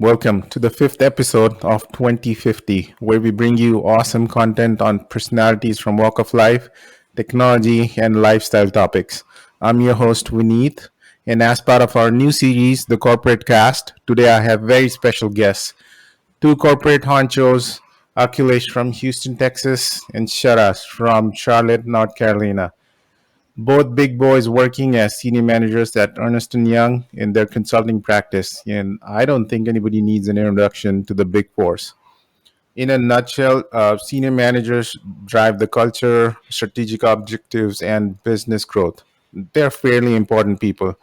Welcome to the fifth episode of 2050, where we bring you awesome content on personalities from walk of life, technology, and lifestyle topics. I'm your host, Vineet, and as part of our new series, The Corporate Cast, today I have very special guests. Two corporate honchos, Akhilesh from Houston, Texas, and Sharash from Charlotte, North Carolina. Both big boys working as senior managers at Ernst& Young in their consulting practice, and I don't think anybody needs an introduction to the big fours. In a nutshell, senior managers drive the culture, strategic objectives, and business growth. They're fairly important people.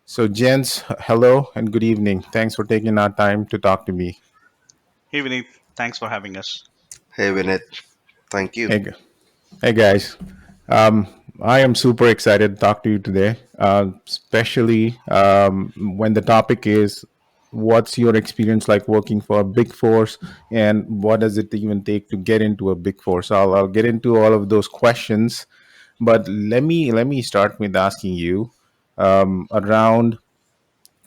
So, gents, hello and good evening. Thanks for taking our time to talk to me. Hey Vineet, thanks for having us. Hey Vinit, thank you. Hey, hey guys. Um, I am super excited to talk to you today, especially when the topic is what's your experience like working for a big force and what does it even take to get into a big force. I'll get into all of those questions, but let me start with asking you around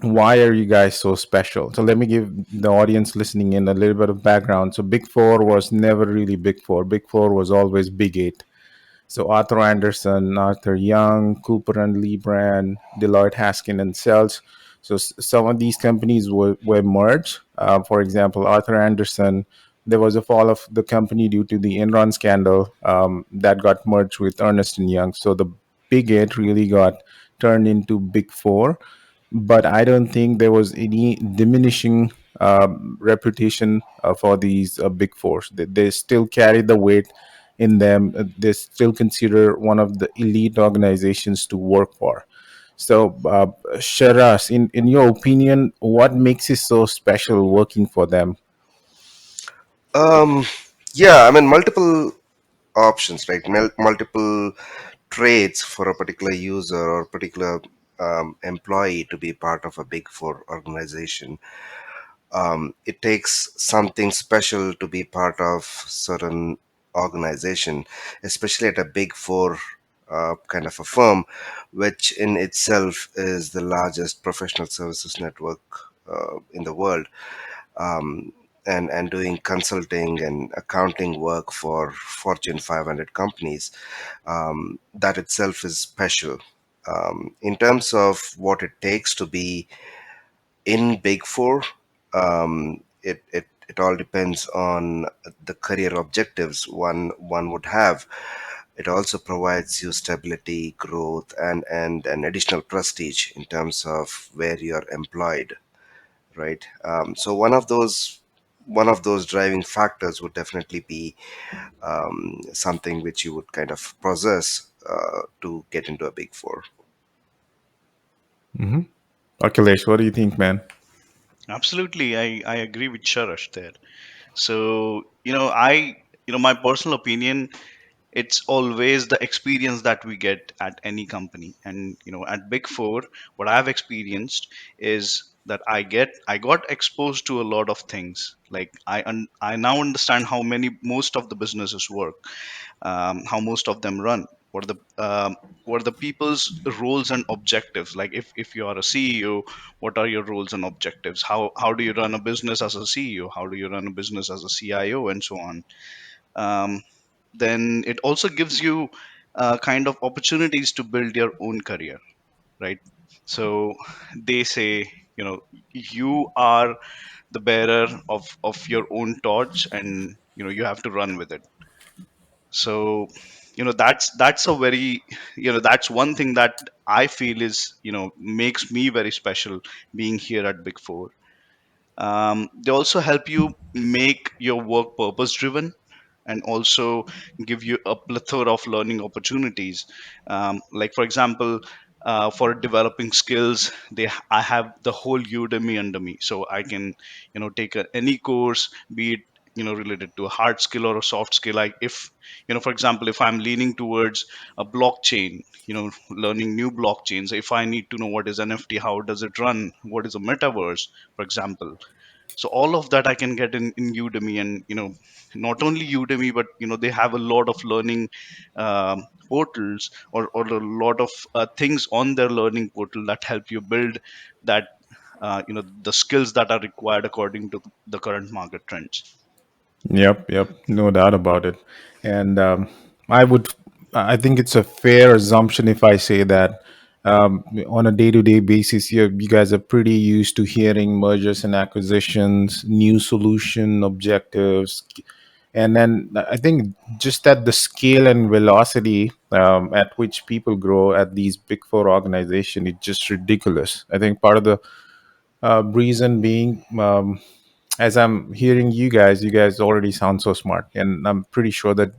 why are you guys so special. So let me give the audience listening in a little bit of background. So big four was never really big four. Big four was always big eight. So Arthur Anderson, Arthur Young, Cooper and Lee Brand, Deloitte Haskin and Sells. So some of these companies were merged. For example, Arthur Anderson, there was a fall of the company due to the Enron scandal that got merged with Ernest and Young. So the big eight really got turned into big four. But I don't think there was any diminishing reputation for these big fours. They still carry the weight in them. They still consider one of the elite organizations to work for. So, Sharas, in your opinion, what makes it so special working for them? Um, yeah, I mean multiple options, right? Multiple traits for a particular user or particular employee to be part of a big four organization. It takes something special to be part of certain organization, especially at a big four kind of a firm, which in itself is the largest professional services network in the world. um, and doing consulting and accounting work for Fortune 500 companies. That itself is special. In terms of what it takes to be in Big Four, it all depends on the career objectives one would have. It also provides you stability, growth, and an additional prestige in terms of where you're employed, right? So one of those driving factors would definitely be something which you would kind of possess to get into a big four. Mm-hmm. Akhilesh, what do you think, man? Absolutely, I agree with Sharash there. So, my personal opinion, it's always the experience that we get at any company. And, at Big Four, what I've experienced is that I got exposed to a lot of things. Like I now understand how most of the businesses work, how most of them run, what are the people's roles and objectives. Like if you are a CEO, what are your roles and objectives? How do you run a business as a CEO? How do you run a business as a CIO, and so on. Um, then it also gives you kind of opportunities to build your own career, right? So they say, you are the bearer of your own torch, and you have to run with it. So that's a very, that's one thing that I feel is, makes me very special being here at Big Four. They also help you make your work purpose driven, and also give you a plethora of learning opportunities. Like for example, for developing skills, I have the whole Udemy under me, so I can take any course, be it related to a hard skill or a soft skill. Like if for example, if I'm leaning towards a blockchain, learning new blockchains, if I need to know what is NFT, how does it run, what is a metaverse, for example. So all of that I can get in Udemy. And not only Udemy, but they have a lot of learning portals, or a lot of things on their learning portal that help you build that the skills that are required according to the current market trends. Yep, yep, no doubt about it. And I would, I think it's a fair assumption if I say that on a day-to-day basis, you guys are pretty used to hearing mergers and acquisitions, new solution objectives, and then I think just at the scale and velocity at which people grow at these big four organizations, it's just ridiculous. I think part of the reason being, as I'm hearing you guys already sound so smart, and I'm pretty sure that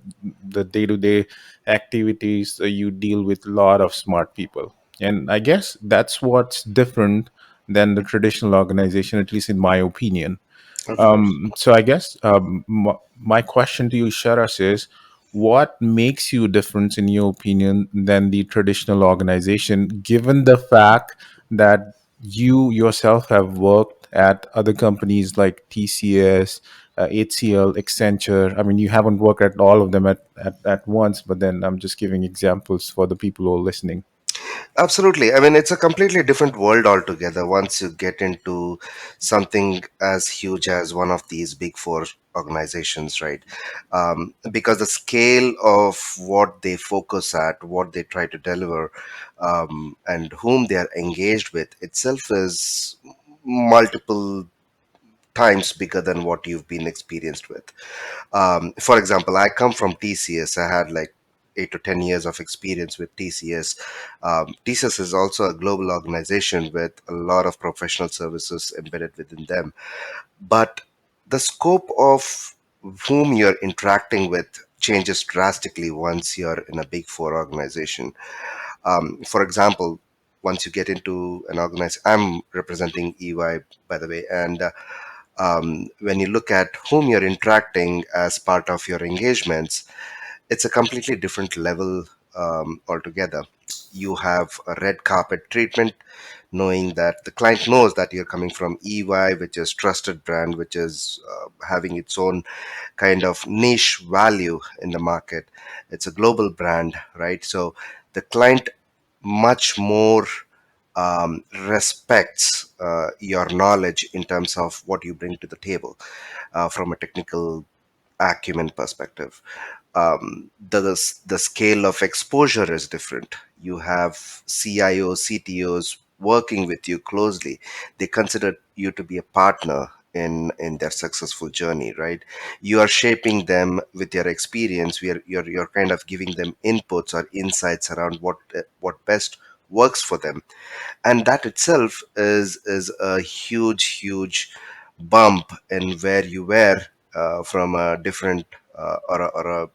the day-to-day activities you deal with a lot of smart people, and I guess that's what's different than the traditional organization, at least in my opinion. Of course. So I guess my question to you, Sharas, is what makes you different, in your opinion, than the traditional organization, given the fact that you yourself have worked at other companies like TCS, HCL, Accenture. I mean, you haven't worked at all of them at once, but then I'm just giving examples for the people who are listening. Absolutely. I mean, it's a completely different world altogether once you get into something as huge as one of these big four organizations, right? Because the scale of what they focus at, what they try to deliver, and whom they are engaged with itself is multiple times bigger than what you've been experienced with. For example, I come from TCS. I had like 8 to 10 years of experience with TCS. TCS is also a global organization with a lot of professional services embedded within them. But the scope of whom you're interacting with changes drastically once you're in a big four organization. For example, once you get into an organization, I'm representing EY, by the way, and when you look at whom you're interacting as part of your engagements, it's a completely different level altogether. You have a red carpet treatment, knowing that the client knows that you're coming from EY, which is trusted brand, which is having its own kind of niche value in the market. It's a global brand, right? So the client much more respects your knowledge in terms of what you bring to the table from a technical acumen perspective. The scale of exposure is different. You have CIOs, CTOs working with you closely. They consider you to be a partner in their successful journey, right? You are shaping them with your experience. You're kind of giving them inputs or insights around what best works for them, and that itself is a huge bump in where you were from a different or a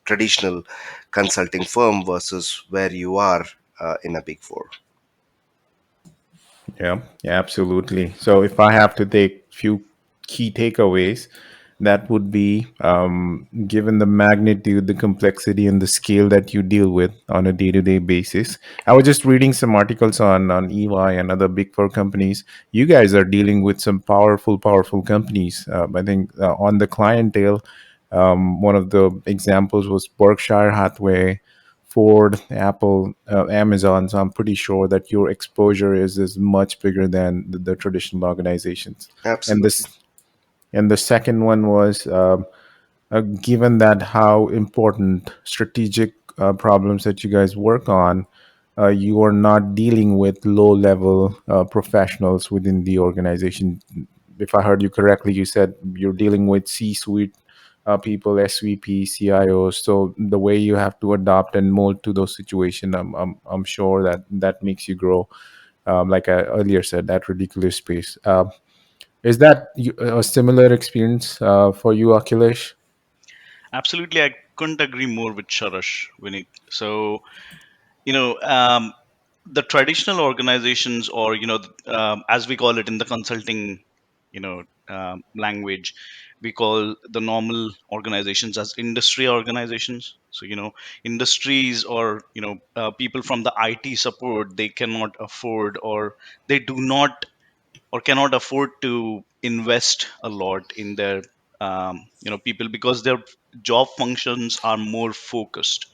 traditional consulting firm versus where you are in a big four. Yeah, yeah, absolutely. So if I have to take few key takeaways, that would be given the magnitude, the complexity, and the scale that you deal with on a day-to-day basis. I was just reading some articles on EY and other big four companies. You guys are dealing with some powerful companies. I think on the clientele, one of the examples was Berkshire Hathaway, Ford, Apple, Amazon. So I'm pretty sure that your exposure is much bigger than the traditional organizations. And Absolutely. this and the second one was given that how important strategic problems that you guys work on, you are not dealing with low level professionals within the organization. If I heard you correctly, you said you're dealing with C suite people, SVP, CIOs. So the way you have to adapt and mold to those situations, I'm sure that that makes you grow. Like I earlier said, that ridiculous pace. Is that a similar experience for you, Akhilesh? Absolutely, I couldn't agree more with Sharash, Vinit. So, you know, the traditional organizations, or as we call it in the consulting, language, we call the normal organizations as industry organizations. So, industries, or people from the IT support, they cannot afford, or they do not, or cannot afford to invest a lot in their people, because their job functions are more focused.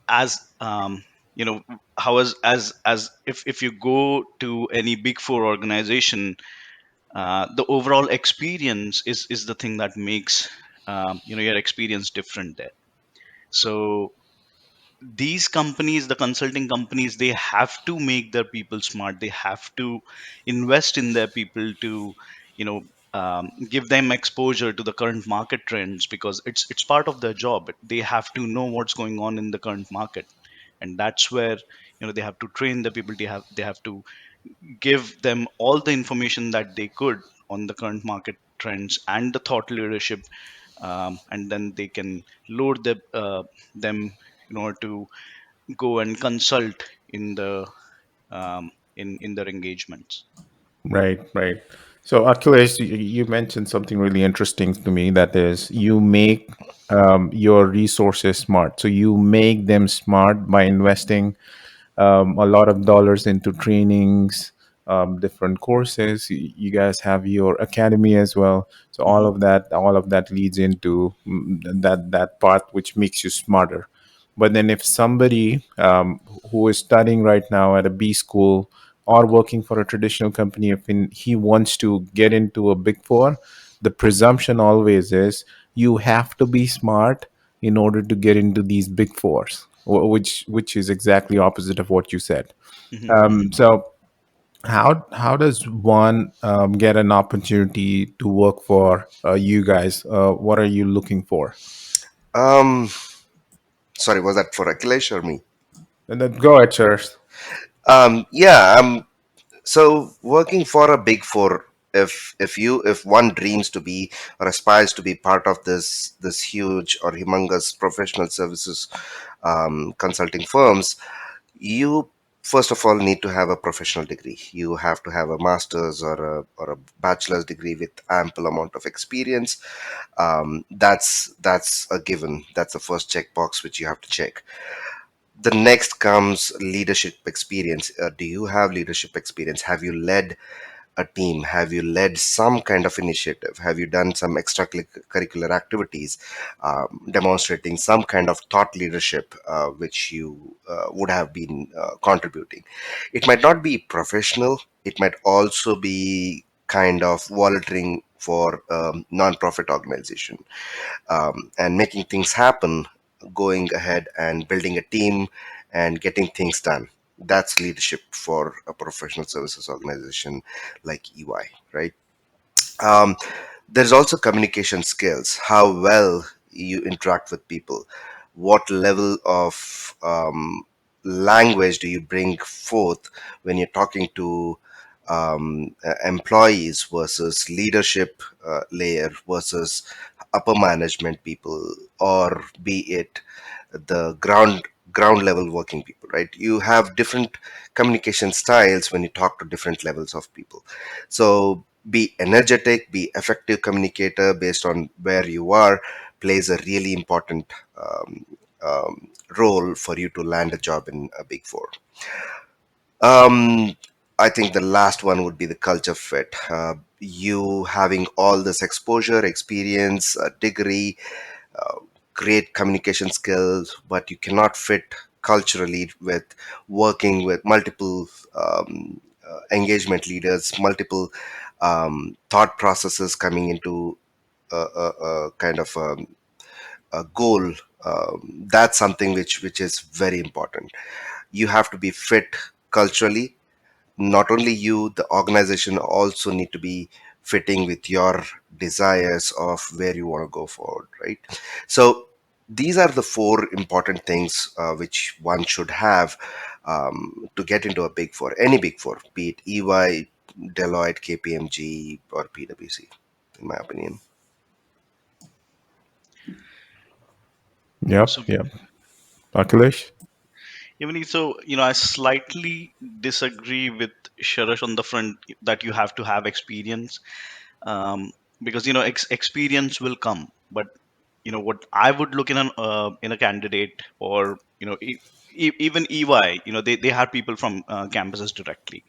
As you know how as if you go to any big four organization, the overall experience is the thing that makes your experience different there. So these companies, the consulting companies, they have to make their people smart. They have to invest in their people to you know give them exposure to the current market trends, because it's part of their job. They have to know what's going on in the current market, and that's where they have to train the people. They have to give them all the information that they could on the current market trends and the thought leadership, and then they can load them in order to go and consult in the in their engagements. Right, right. So, Akhilesh, you mentioned something really interesting to me. That is, you make your resources smart. So you make them smart by investing a lot of dollars into trainings, different courses. You guys have your academy as well. So Hmm. all of that leads into that part which makes you smarter. But then, if somebody who is studying right now at a B school or working for a traditional company, if he wants to get into a big four, the presumption always is you have to be smart in order to get into these big fours, which is exactly opposite of what you said. Hmm. So how does one get an opportunity to work for you guys? What are you looking for? Um, Sorry, was that for Akhilesh or me? And then go ahead, Sharash. Yeah. So working for a big four, if one dreams to be or aspires to be part of this huge or humongous professional services consulting firms, you first of all need to have a professional degree. You have to have a master's or a bachelor's degree with ample amount of experience. That's a given. That's the first checkbox which you have to check. The next comes leadership experience. Do you have leadership experience? Have you led a team? Have you led some kind of initiative? Have you done some extracurricular activities demonstrating some kind of thought leadership which you would have been contributing? It might not be professional, it might also be kind of volunteering for non-profit organization, and making things happen, going ahead and building a team and getting things done. That's leadership for a professional services organization like EY, right? Um, there's also communication skills, how well you interact with people, what level of language do you bring forth when you're talking to employees versus leadership layer versus upper management people, or be it the ground level working people, right? You have different communication styles when you talk to different levels of people. So be energetic, be effective communicator based on where you are, plays a really important um, role for you to land a job in a big four. um, I think the last one would be the culture fit. You having all this exposure, experience, degree, uh, great communication skills, but you cannot fit culturally with working with multiple engagement leaders, multiple thought processes coming into a kind of a goal. That's something which is very important. You have to be fit culturally. Not only you, the organization also need to be fitting with your desires of where you want to go forward, right? So these are the four important things which one should have to get into a big four, any big four, be it EY, Deloitte, KPMG, or PwC, in my opinion. So Yep, yep. Akhilesh. even so, I slightly disagree with Sharash on the front that you have to have experience, um, because experience will come, but what I would look in a candidate, or even EY, they have people from campuses directly.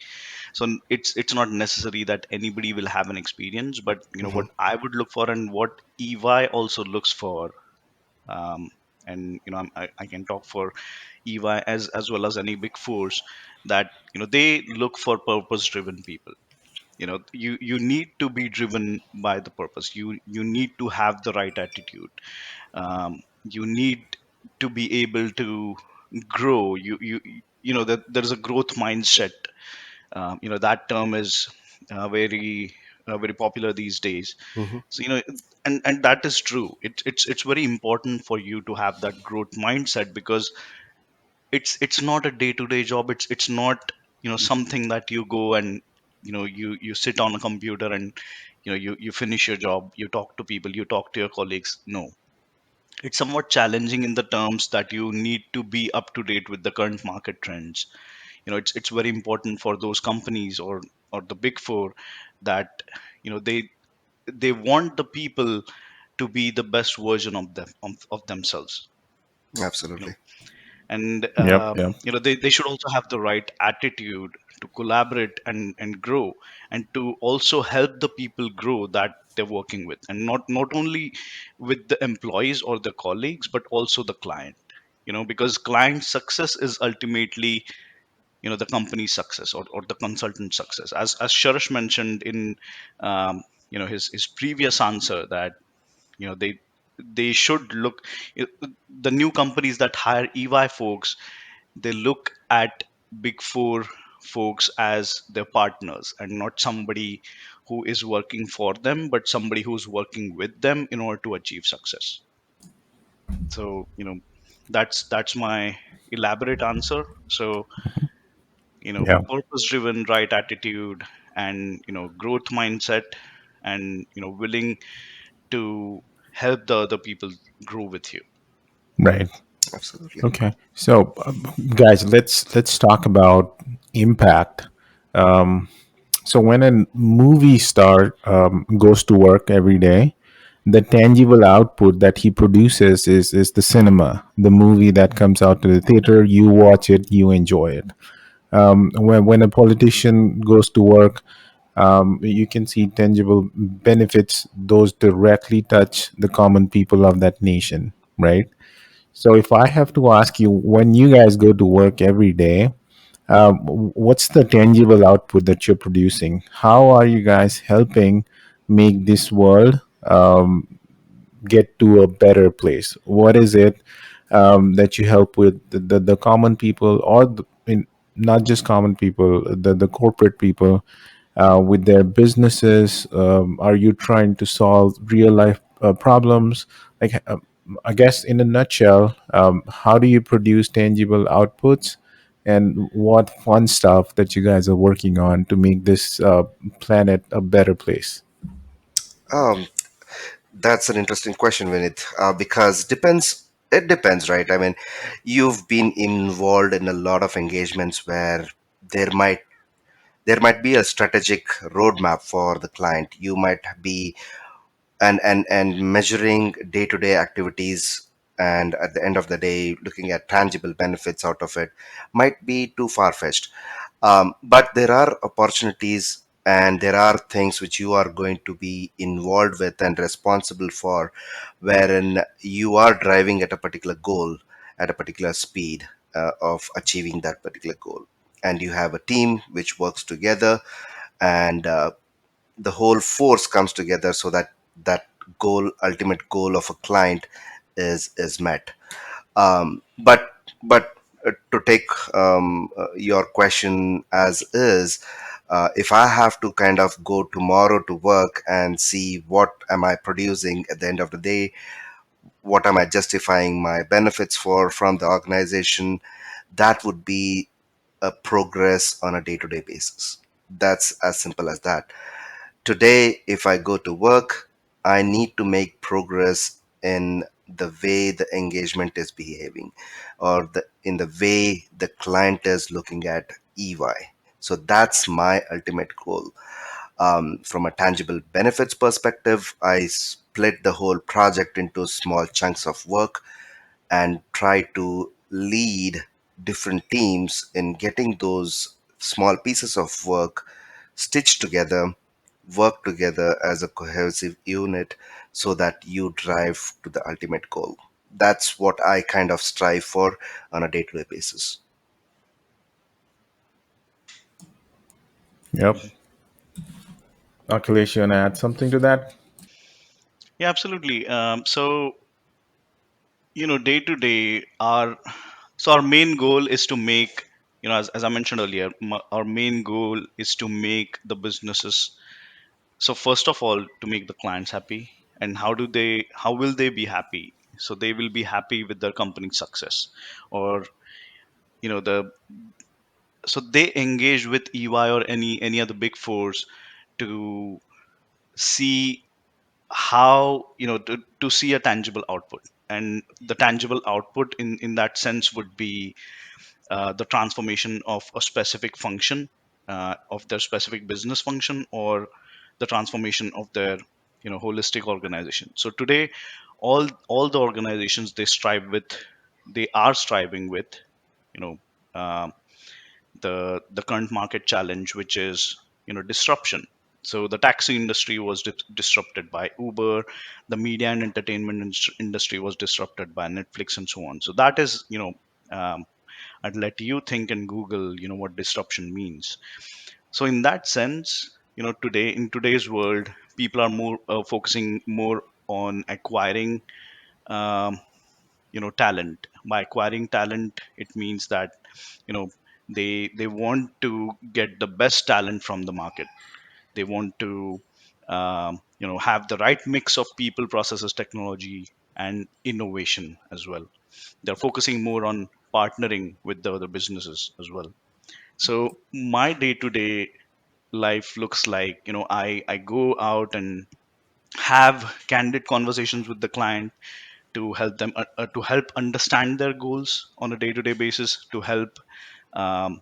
So it's not necessary that anybody will have an experience, but Hmm. what I would look for and what EY also looks for, um, and I can talk for EY as well as any big fours, that they look for purpose driven people. You need to be driven by the purpose. You need to have the right attitude. You need to be able to grow. That there's a growth mindset. That term is very popular these days. Hmm. So and that is true. It's very important for you to have that growth mindset, because it's not a day to day job. It's not something that you go and you sit on a computer and you finish your job, you talk to people, you talk to your colleagues. No, it's somewhat challenging in the terms that you need to be up to date with the current market trends. It's very important for those companies or the big four, that they want the people to be the best version of of themselves. you know Absolutely. and Yep. Yep. they should also have the right attitude to collaborate and grow, and to also help the people grow that they're working with, and not only with the employees or the colleagues, but also the client. Because client success is ultimately the company's success, or the consultant success, as Sharash mentioned in his previous answer, that they should look, the new companies that hire EY folks, they look at big four folks as their partners, and not somebody who is working for them, but somebody who's working with them in order to achieve success. So that's my elaborate answer. So Yeah. purpose driven, right attitude, and growth mindset, and willing to help the other people grow with you. Right. Absolutely. Okay. So, guys, let's talk about impact. Um, so, when a movie star goes to work every day, the tangible output that he produces is the cinema, the movie that comes out to the theater. You watch it, you enjoy it. When a politician goes to work, you can see tangible benefits. Those directly touch the common people of that nation, right? So if I have to ask you, when you guys go to work every day, what's the tangible output that you're producing? How are you guys helping make this world get to a better place? What is it that you help with the common people, or not just common people, the corporate people with their businesses? Are you trying to solve real life problems? Like, I guess, in a nutshell, how do you produce tangible outputs? And what fun stuff that you guys are working on to make this planet a better place? Um, that's an interesting question, Vinit, because depends. It depends, right? I mean, you've been involved in a lot of engagements where there might there might be a strategic roadmap for the client. You might be and measuring day-to-day activities, and at the end of the day looking at tangible benefits out of it might be too far-fetched. But there are opportunities and there are things which you are going to be involved with and responsible for, wherein you are driving at a particular goal at a particular speed of achieving that particular goal, and you have a team which works together, and the whole force comes together so that that ultimate goal of a client is met. But to take your question as is, if I have to kind of go tomorrow to work and see what am I producing at the end of the day, what am I justifying my benefits for from the organization, that would be a progress on a day-to-day basis. That's as simple as that. Today, if I go to work, I need to make progress in the way the engagement is behaving, or in the way the client is looking at EY. So that's my ultimate goal. From a tangible benefits perspective, I split the whole project into small chunks of work and try to lead different teams in getting those small pieces of work stitched together, work together as a cohesive unit so that you drive to the ultimate goal. That's what I kind of strive for on a day-to-day basis. Yep. Akhilesh, you want to add something to that? Yeah, absolutely. So day to day, our main goal is to make, as I mentioned earlier, our main goal is to make the businesses. So first of all, to make the clients happy. And how will they be happy? So they will be happy with their company's success, or the so they engage with EY or any other big fours to see how, to see a tangible output. And the tangible output in that sense would be the transformation of a specific function, of their specific business function, or the transformation of their holistic organization. So today, all the organizations, they are striving with, you know um the current market challenge, which is disruption. So the taxi industry was disrupted by Uber, the media and entertainment industry was disrupted by Netflix, and so on. So that is, um, I'd let you think and Google, what disruption means. So in that sense, in today's world, people are more focusing more on acquiring, um, talent. By acquiring talent, it means that, you know they want to get the best talent from the market. They want to, have the right mix of people, processes, technology, and innovation as well. They're focusing more on partnering with the other businesses as well. So my day to day life looks like, I go out and have candid conversations with the client, to help understand their goals on a day to day basis, to um,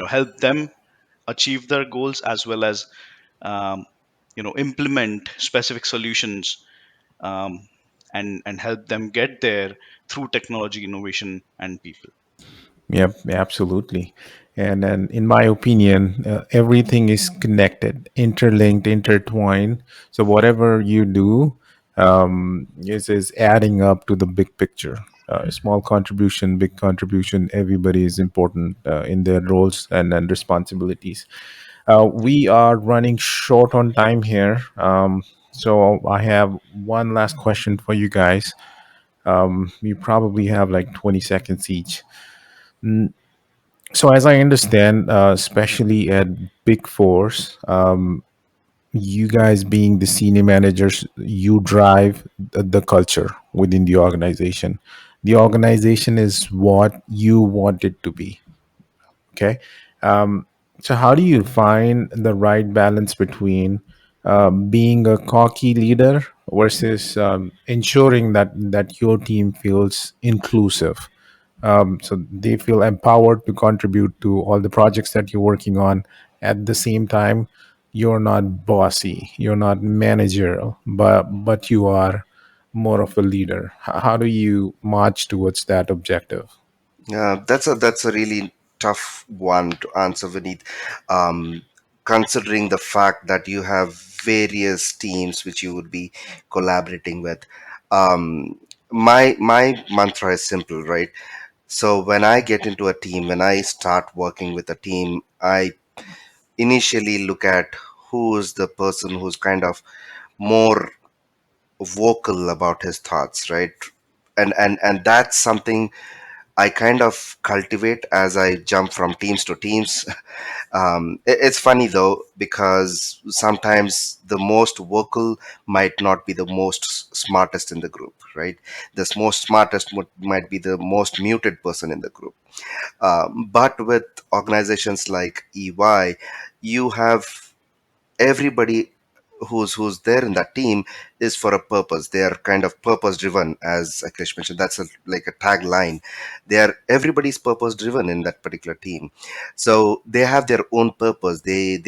help them achieve their goals, as well as, um, implement specific solutions, um, and help them get there through technology, innovation, and people. Yep, absolutely. And then, in my opinion, everything is connected, interlinked, intertwined. So whatever you do is adding up to the big picture. Small contribution, big contribution. Everybody is important in their roles and responsibilities. We are running short on time here, so I have one last question for you guys. You probably have like 20 seconds each. So, as I understand, especially at Big Fours, you guys being the senior managers, you drive the culture within the organization. The organization is what you want it to be. Okay. Um, so, how do you find the right balance between being a cocky leader versus ensuring that your team feels inclusive? So they feel empowered to contribute to all the projects that you're working on. At the same time, you're not bossy, you're not managerial, but you are more of a leader. How do you march towards that objective? Yeah, that's a really tough one to answer, Vineet. Um, Considering the fact that you have various teams which you would be collaborating with, my mantra is simple, right? So when I get into a team, when I start working with a team, I initially look at who's the person who's kind of more vocal about his thoughts, right? And that's something I kind of cultivate as I jump from teams to teams. It's funny though, because sometimes the most vocal might not be the most smartest in the group, right? The most smartest might be the most muted person in the group. But with organizations like EY, you have everybody who's there in that team is for a purpose. They are kind of purpose driven, as Akhilesh mentioned. That's like a tagline. They are everybody's purpose driven in that particular team. So they have their own purpose. They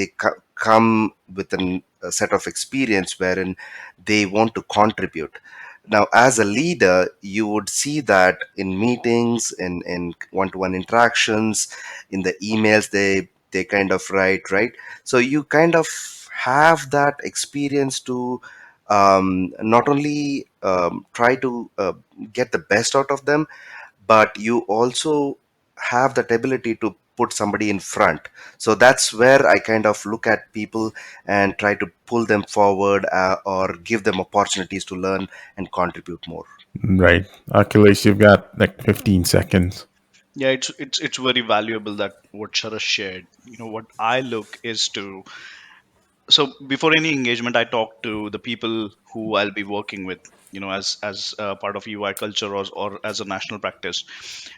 come with a set of experience wherein they want to contribute. Now, as a leader, you would see that in meetings, in one-to-one interactions, in the emails they kind of write, right? So you kind of have that experience to not only try to get the best out of them, but you also have that ability to put somebody in front. So that's where I kind of look at people and try to pull them forward, or give them opportunities to learn and contribute more. Right. Akhilesh, you've got like 15 seconds. Yeah, it's very valuable that what Sharash shared. What I look is to, so before any engagement, I talk to the people who I'll be working with. As part of UI culture, or as a national practice.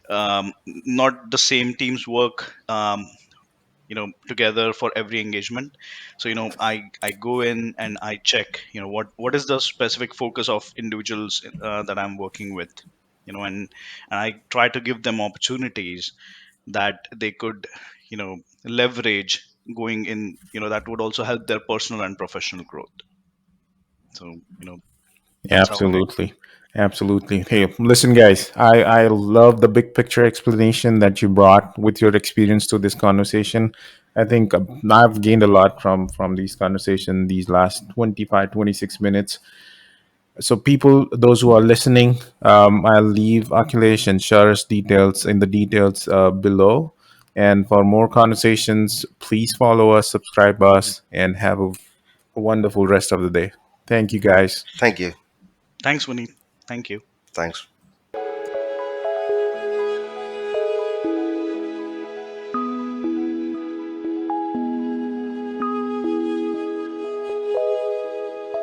Not the same teams work. Together for every engagement. So I go in and I check what is the specific focus of individuals that I'm working with. And I try to give them opportunities that they could leverage going in, that would also help their personal and professional growth. So that's how I. Absolutely. Absolutely. Hey, listen, guys, I love the big picture explanation that you brought with your experience to this conversation. I think I've gained a lot from these conversation these last 25, 26 minutes. So, people, those who are listening, I'll leave Akhilesh and Shara's details in the details below. And for more conversations, please follow us, subscribe us, and have a wonderful rest of the day. Thank you, guys. Thank you. Thanks, Vinny. Thank you. Thanks.